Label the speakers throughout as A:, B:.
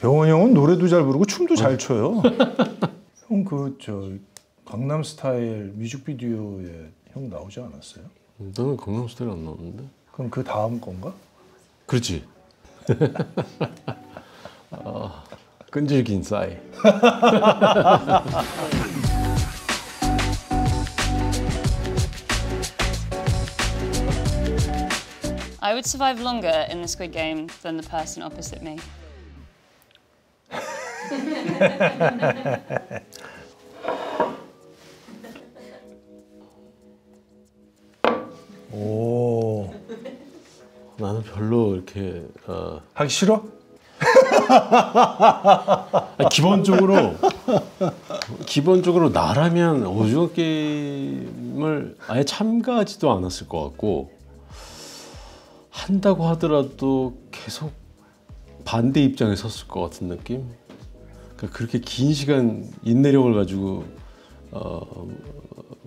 A: 병원 형은 노래도 잘 부르고 춤도 잘 춰요. 형 그 저 강남 스타일 뮤직비디오에 형 나오지 않았어요?
B: 나는 강남 스타일 안 나오는데.
A: 그럼 그 다음 건가?
B: 그렇지. 끈질긴 싸이.
C: I would survive longer in the Squid Game than the person opposite me.
A: 오.
B: 나는 별로 이렇게
A: 하기 싫어?
B: 아니, 기본적으로 나라면 오징어 게임을 아예 참가하지도 않았을 것 같고, 한다고 하더라도 계속 반대 입장에 섰을 것 같은 느낌? 그러니까 그렇게 긴 시간 인내력을 가지고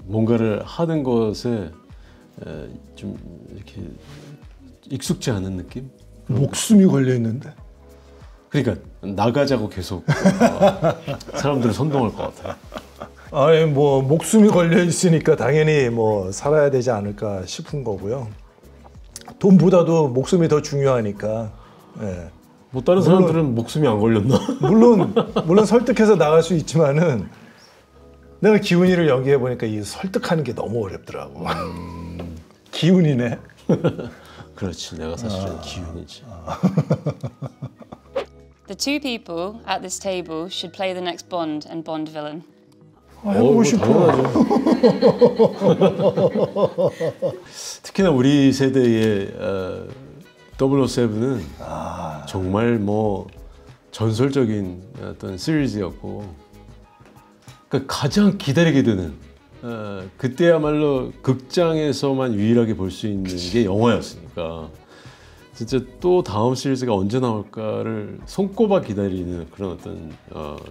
B: 뭔가를 하는 것에 좀 이렇게 익숙지 않은 느낌?
A: 목숨이 걸려 있는데.
B: 그러니까 나가자고 계속 사람들을 선동할 것 같아요.
A: 아니 뭐 목숨이 걸려 있으니까 당연히 뭐 살아야 되지 않을까 싶은 거고요. 돈보다도 목숨이 더 중요하니까. 예.
B: 뭐 다른 사람들은 목숨이 안 걸렸나?
A: 물론 설득해서 나갈 수 있지만은 내가 기훈이를 연기해 보니까 이 설득하는 게 너무 어렵더라고. 기훈이네.
B: 그렇지, 내가 사실은 기훈이지.
C: The two people at this table should play the next Bond and Bond villain.
A: 해보고 싶어.
B: 특히나 우리 세대의 007은 정말 뭐 전설적인 어떤 시리즈였고, 그러니까 가장 기다리게 되는 그때야말로 극장에서만 유일하게 볼 수 있는 게 영화였으니까 진짜 또 다음 시리즈가 언제 나올까를 손꼽아 기다리는 그런 어떤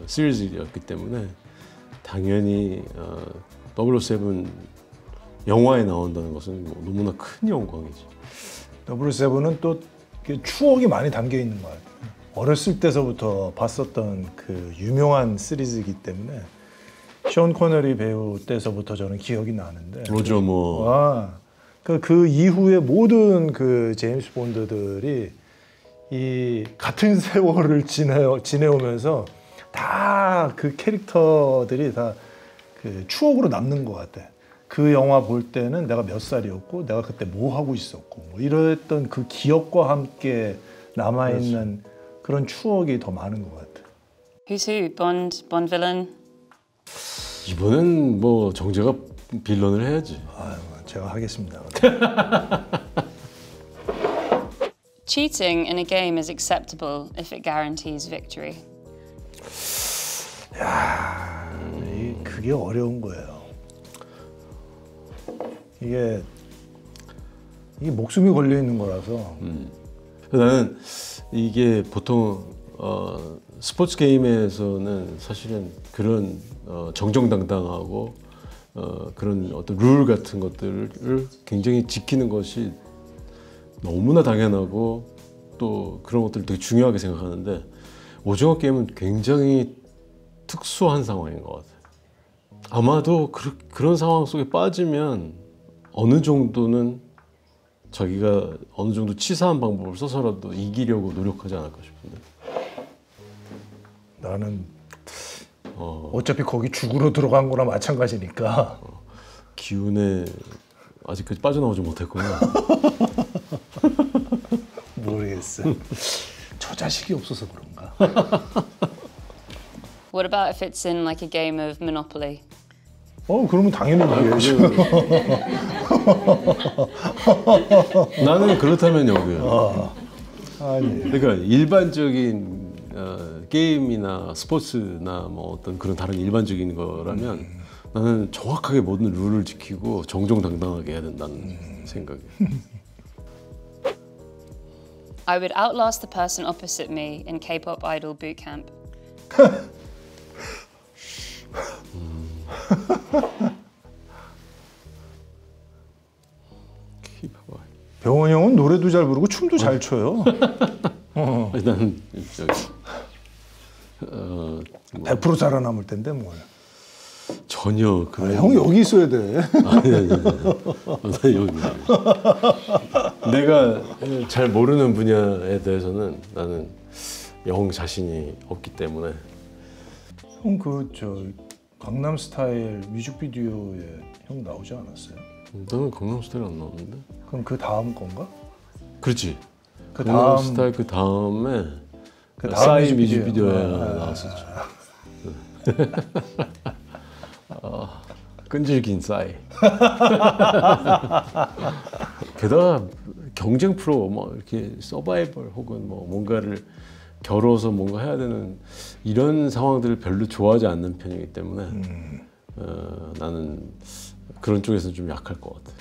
B: 시리즈였기 때문에 당연히 007 영화에 나온다는 것은 뭐 너무나 큰 영광이지.
A: 007은 또 추억이 많이 담겨 있는 것 같아요. 어렸을 때서부터 봤었던 그 유명한 시리즈이기 때문에 션 코너리 배우 때서부터 저는 기억이 나는데.
B: 로저 뭐.
A: 그 이후에 모든 그 제임스 본드들이 이 같은 세월을 지내오면서 다 그 캐릭터들이 다 그 추억으로 남는 것 같아. 그 영화 볼 때는 내가 몇 살이었고 내가 그때 뭐 하고 있었고 뭐 이랬던 그 기억과 함께 남아있는 그런 추억이 더 많은 것 같아.
C: Who's who? Bond villain?
B: 이번엔 뭐 정재가 빌런을 해야지.
A: 제가 하겠습니다.
C: Cheating in a game is acceptable if it guarantees victory.
A: 야, 그게 어려운 거예요. 이게 목숨이 걸려 있는 거라서.
B: 나는 이게 보통 스포츠 게임에서는 사실은 그런 정정당당하고 그런 어떤 룰 같은 것들을 굉장히 지키는 것이 너무나 당연하고 또 그런 것들을 되게 중요하게 생각하는데, 오징어 게임은 굉장히 특수한 상황인 것 같아요. 아마도 그런 상황 속에 빠지면 어느 정도는 자기가 어느 정도 치사한 방법을 써서라도 이기려고 노력하지 않을까 싶은데.
A: 나는 어차피 거기 죽으러 들어간 거나 마찬가지니까.
B: 기운에 아직까지 빠져나오지 못했구나.
A: 모르겠어. 저 자식이 없어서 그런가.
C: What about if it's in like a game of Monopoly?
A: 그러면 당연히 이겨야죠.
B: 나는 그렇다면 여기요.
A: 아니.
B: 그러니까 일반적인 게임이나 스포츠나 뭐 어떤 그런 다른 일반적인 거라면 나는 정확하게 모든 룰을 지키고 정정당당하게 해야 된다는 생각이에요.
C: I would outlast the person opposite me in K-pop idol boot camp.
A: 병원 형은 노래도 잘 부르고 춤도 잘 춰요.
B: 아니, 나는 뭐
A: 100% 살아남을 텐데 뭘.
B: 전혀 그런.
A: 형 여기 있어야 돼.
B: 아니. 여기. 내가 잘 모르는 분야에 대해서는 나는 영 자신이 없기 때문에.
A: 형 그 저 강남 스타일 뮤직비디오에 형 나오지 않았어요?
B: 나는 강남 스타일 안 나왔는데.
A: 그럼 그 다음 건가?
B: 그렇지.
A: 그
B: 강남
A: 다음
B: 스타일 그 다음에
A: 그 다음
B: 싸이
A: 뮤직비디오.
B: 뮤직비디오에 나왔었죠. 끈질긴 싸이. 게다가 경쟁 프로 뭐 이렇게 서바이벌 혹은 뭐 뭔가를 겨뤄서 뭔가 해야 되는 이런 상황들을 별로 좋아하지 않는 편이기 때문에 나는 그런 쪽에서 좀 약할 것 같아.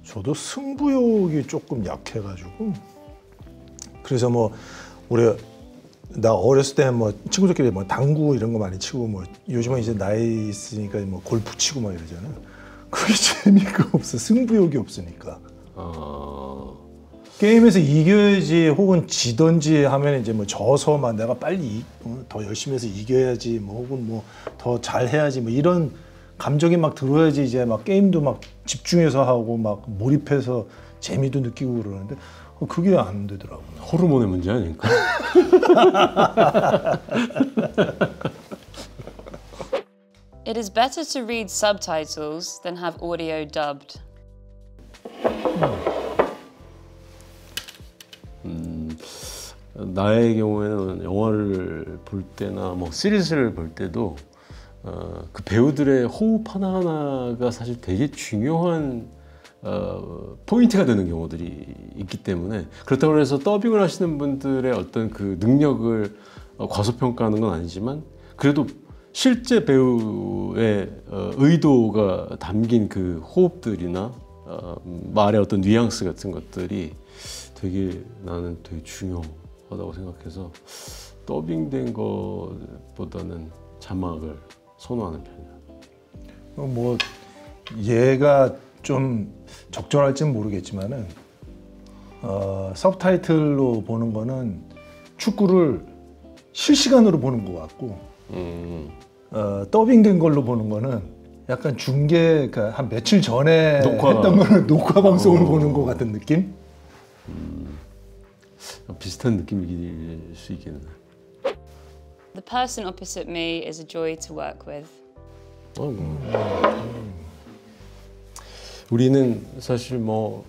A: 저도 승부욕이 조금 약해가지고 그래서 뭐 나 어렸을 때 뭐 친구들끼리 뭐 당구 이런 거 많이 치고 뭐 요즘은 이제 나이 있으니까 뭐 골프 치고 막 이러잖아. 그게 재미가 없어. 승부욕이 없으니까. 게임에서 이겨야지 혹은 지던지 하면 이제 뭐 져서 막 내가 빨리 더 열심히 해서 이겨야지 뭐 혹은 뭐 더 잘해야지 뭐 이런 감정이 막 들어야지 이제 막 게임도 막 집중해서 하고 막 몰입해서 재미도 느끼고 그러는데 그게 안 되더라고.
B: 호르몬의 문제 아닐까?
C: It is better to read subtitles than have audio dubbed.
B: 나의 경우에는 영화를 볼 때나 뭐 시리즈를 볼 때도 그 배우들의 호흡 하나하나가 사실 되게 중요한 포인트가 되는 경우들이 있기 때문에 그렇다고 해서 더빙을 하시는 분들의 어떤 그 능력을 과소평가하는 건 아니지만 그래도 실제 배우의 의도가 담긴 그 호흡들이나 말의 어떤 뉘앙스 같은 것들이 나는 되게 중요하다고 생각해서 더빙된 것보다는 자막을 선호하는 편이야.
A: 뭐 얘가 좀 적절할지는 모르겠지만은 서브타이틀로 보는 거는 축구를 실시간으로 보는 것 같고 더빙된 걸로 보는 거는 약간 중계 한 며칠 전에 했던 거는 녹화 방송을 보는 것 같은 느낌?
B: 비슷한 느낌일 수 있겠네.
C: The person opposite me is a joy to work with.
B: 우리는 사실 뭐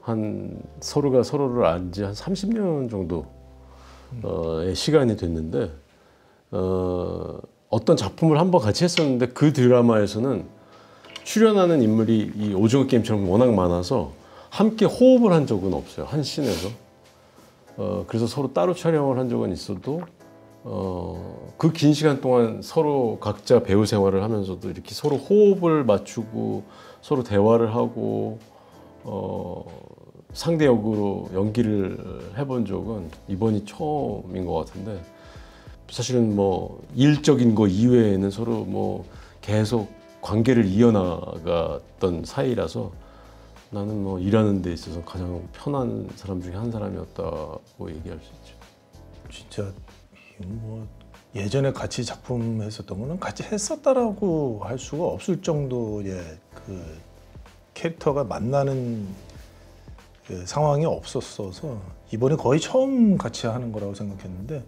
B: 한 서로가 서로를 안 지 한 30년 정도의 시간이 됐는데 어떤 작품을 한번 같이 했었는데 그 드라마에서는 출연하는 인물이 이 오징어 게임처럼 워낙 많아서 함께 호흡을 한 적은 없어요. 한 씬에서. 그래서 서로 따로 촬영을 한 적은 있어도 그 긴 시간 동안 서로 각자 배우 생활을 하면서도 이렇게 서로 호흡을 맞추고 서로 대화를 하고 상대 역으로 연기를 해본 적은 이번이 처음인 것 같은데 사실은 뭐 일적인 거 이외에는 서로 뭐 계속 관계를 이어나갔던 사이라서 나는 뭐 일하는 데 있어서 가장 편한 사람 중에 한 사람이었다고 얘기할 수 있죠.
A: 진짜 뭐 예전에 같이 작품 했었던 거는 같이 했었다라고 할 수가 없을 정도의 그 캐릭터가 만나는 그 상황이 없었어서 이번에 거의 처음 같이 하는 거라고 생각했는데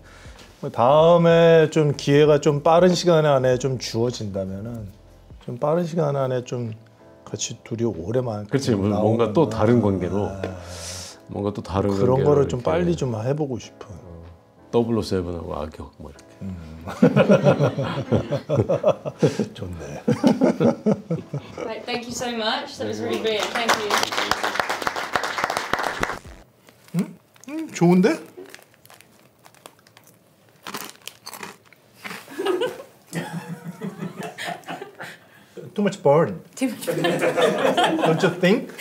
A: 다음에 좀 기회가 좀 빠른 시간 안에 좀 주어진다면은 좀 빠른 시간 안에 좀 같이 둘이 오래만
B: 그렇지 뭔가 또 다른 관계로 뭔가 또 다른
A: 그런 거를 좀 빨리 좀 해보고 싶어.
B: 007하고 악역 뭐 이렇게.
A: 좋네.
C: Right, thank you so much. That was really brilliant. Thank you.
A: 좋은데? Too much burn.
C: Too much.
A: Don't you think?